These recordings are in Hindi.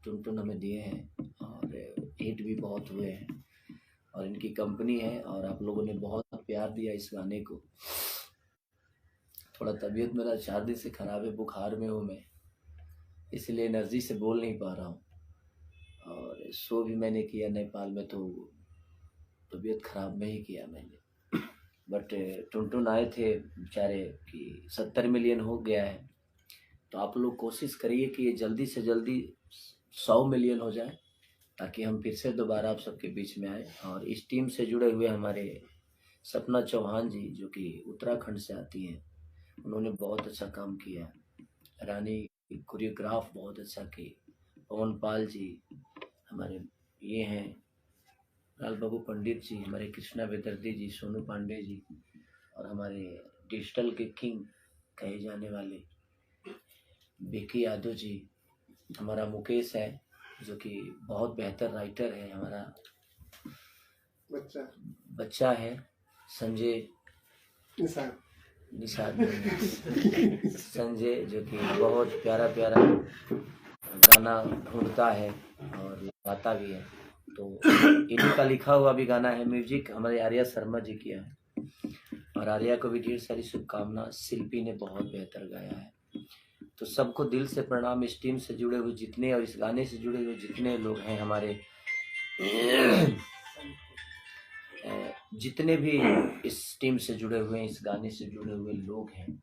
टुन हमें दिए हैं और हिट भी बहुत हुए हैं और इनकी कंपनी है और आप लोगों ने बहुत प्यार दिया इस गाने को। थोड़ा तबीयत मेरा शादी से ख़राब है, बुखार में हूँ मैं, इसलिए एनर्जी से बोल नहीं पा रहा हूँ। और शो भी मैंने किया नेपाल में, तो तबीयत ख़राब में ही किया मैंने। बट टुन आए थे बेचारे कि 70 मिलियन हो गया है, तो आप लोग कोशिश करिए कि ये जल्दी से जल्दी 100 मिलियन हो जाए, ताकि हम फिर से दोबारा आप सबके बीच में आए। और इस टीम से जुड़े हुए हमारे सपना चौहान जी, जो कि उत्तराखंड से आती हैं, उन्होंने बहुत अच्छा काम किया। रानी कोरियोग्राफ बहुत अच्छा की। पवन पाल जी हमारे ये हैं, लाल बाबू पंडित जी, हमारे कृष्णा वेदर्दी जी, सोनू पांडे जी, और हमारे डिजिटल के किंग कहे जाने वाले विकी यादव जी, हमारा मुकेश है जो कि बहुत बेहतर राइटर है, हमारा बच्चा है संजय निषाद संजय, जो कि बहुत प्यारा प्यारा गाना ढूंढता है और गाता भी है। तो इन्हीं का लिखा हुआ भी गाना है, म्यूजिक हमारे आर्या शर्मा जी किया है और आर्या को भी ढेर सारी शुभकामना। शिल्पी ने बहुत बेहतर गाया है। तो सबको दिल से प्रणाम। इस टीम से जुड़े हुए जितने और इस गाने से जुड़े हुए जितने लोग हैं, हमारे जितने भी इस टीम से जुड़े हुए हैं, इस गाने से जुड़े हुए लोग हैं,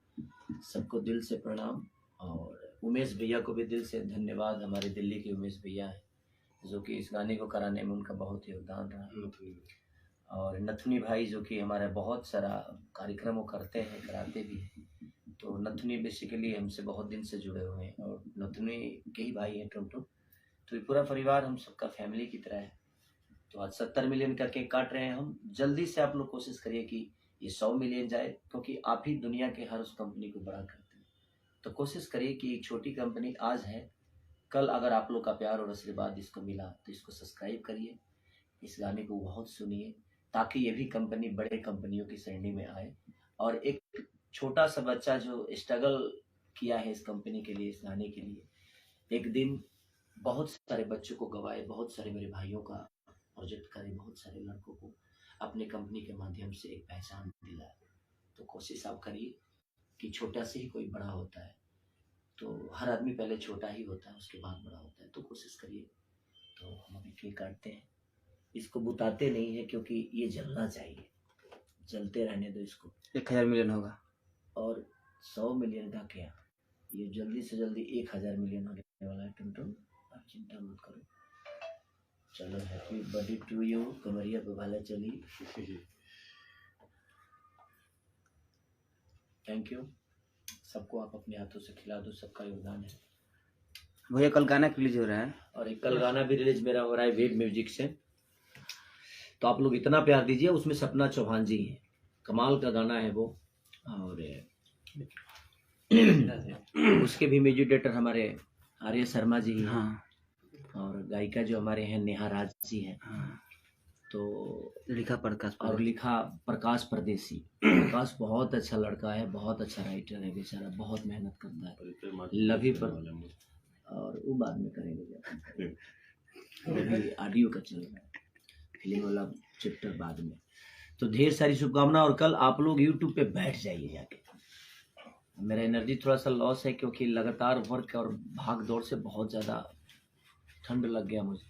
सबको दिल से प्रणाम। और उमेश भैया को भी दिल से धन्यवाद, हमारे दिल्ली के उमेश भैया हैं जो कि इस गाने को कराने में उनका बहुत योगदान रहा। और नथुनी भाई जो कि हमारा बहुत सारा कार्यक्रम वो करते हैं, कराते भी हैं। तो नथुनी बेसिकली हमसे बहुत दिन से जुड़े हुए हैं और नथुनी के ही भाई हैं टुन। तो ये पूरा परिवार हम सबका फैमिली की तरह है। तो आज 70 मिलियन का केक काट रहे हैं हम। जल्दी से आप लोग कोशिश करिए कि ये 100 मिलियन जाए, क्योंकि आप ही दुनिया के हर उस कंपनी को बड़ा करते हैं। तो कोशिश करिए कि एक छोटी कंपनी आज है, कल अगर आप लोग का प्यार और आशीर्वाद इसको मिला तो इसको सब्सक्राइब करिए, इस गाने को बहुत सुनिए, ताकि ये भी कंपनी बड़े कंपनियों की श्रेणी में आए। और एक छोटा सा बच्चा जो स्ट्रगल किया है इस कंपनी के लिए, इस गाने के लिए, एक दिन बहुत सारे बच्चों को गवाए, बहुत सारे मेरे भाइयों का प्रोजेक्ट करे, बहुत सारे लड़कों को अपने कंपनी के माध्यम से एक पहचान दिलाए। तो कोशिश आप करिए कि छोटा से ही कोई बड़ा होता है, तो हर आदमी पहले छोटा ही होता है, उसके बाद बड़ा होता है। तो कोशिश करिए। तो हम अभी केक काटते हैं, इसको बुताते नहीं है क्योंकि ये जलना चाहिए, जलते रहने दो इसको। 1000 मिलियन होगा और 100 मिलियन का क्या, ये जल्दी से जल्दी 1000 मिलियन होने वाला है टुन, आप चिंता मत करो। चलो, हैप्पी बर्थडे टू यू। कमरिया पे भाला चली। थैंक यू सबको, आप अपने हाथों से खिला दो, सबका योगदान है। भैया कल गाना रिलीज हो रहा है और एक कल गाना भी रिलीज मेरा हो रहा है वेब म्यूजिक से, तो आप लोग इतना प्यार दीजिए। उसमें सपना चौहान जी हैं, कमाल का गाना है वो। और उसके भी म्यूजिक डायरेक्टर हमारे आर्य शर्मा जी हैं। हाँ। और गायिका जो हमारे हैं नेहा राज जी हैं। हाँ। तो लिखा प्रकाश और लिखा प्रकाश परदेसी। प्रकाश बहुत अच्छा लड़का है, बहुत अच्छा राइटर है, बेचारा बहुत मेहनत करता है। लवी पर और वो बाद में करेंगे, अभी ऑडियो का चल रहा है, फिल्म वाला चैप्टर बाद में। तो ढेर सारी शुभकामना। और कल आप लोग यूट्यूब पे बैठ जाइए जाके। मेरा एनर्जी थोड़ा सा लॉस है क्योंकि लगातार वर्क और भाग दौड़ से बहुत ज़्यादा ठंड लग गया मुझे।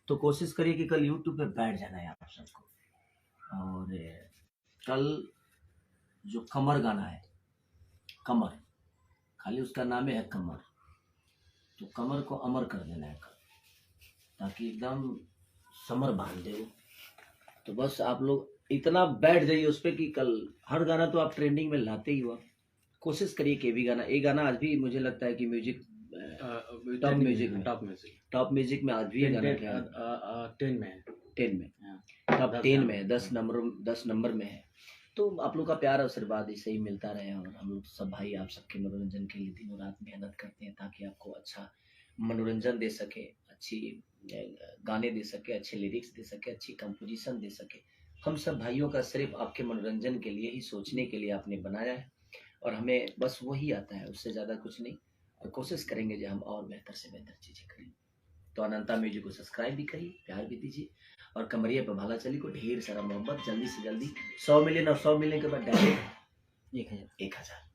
तो कोशिश करिए कि कल यूट्यूब पे बैठ जाना है आप सबको। और कल जो कमर गाना है, कमर, खाली उसका नाम है कमर, तो कमर को अमर कर देना है कल, ताकि एकदम समर बांध दे। तो बस आप लोग इतना बैठ जाइए उस पर कि कल हर गाना तो आप ट्रेंडिंग में लाते ही हो। कोशिश करिए कि भी गाना, एक गाना आज भी मुझे लगता है कि म्यूजिक टॉप म्यूजिक में आज भी गाना क्या 10 में 10 में है, 10 नंबर में है। तो आप लोग का प्यार आशीर्वाद ऐसे ही मिलता रहे। और हम लोग सब भाई आप सबके मनोरंजन के लिए दिनों रात मेहनत करते हैं, ताकि आपको अच्छा मनोरंजन दे सके, अच्छी गाने दे सके, अच्छे लिरिक्स दे सके, अच्छी कंपोजिशन दे सके। हम सब भाइयों का सिर्फ आपके मनोरंजन के लिए ही, सोचने के लिए आपने बनाया है, और हमें बस वही आता है, उससे ज़्यादा कुछ नहीं। और कोशिश करेंगे जो हम और बेहतर से बेहतर चीज़ें करें। तो अनंता म्यूजिक को सब्सक्राइब भी करिए, प्यार भी दीजिए, और कमरिया पर भाला चली को ढेर सारा मोहब्बत। जल्दी से जल्दी 100 मिलियन, और 100 मिलियन के बाद डायरेक्ट 1000। 1000।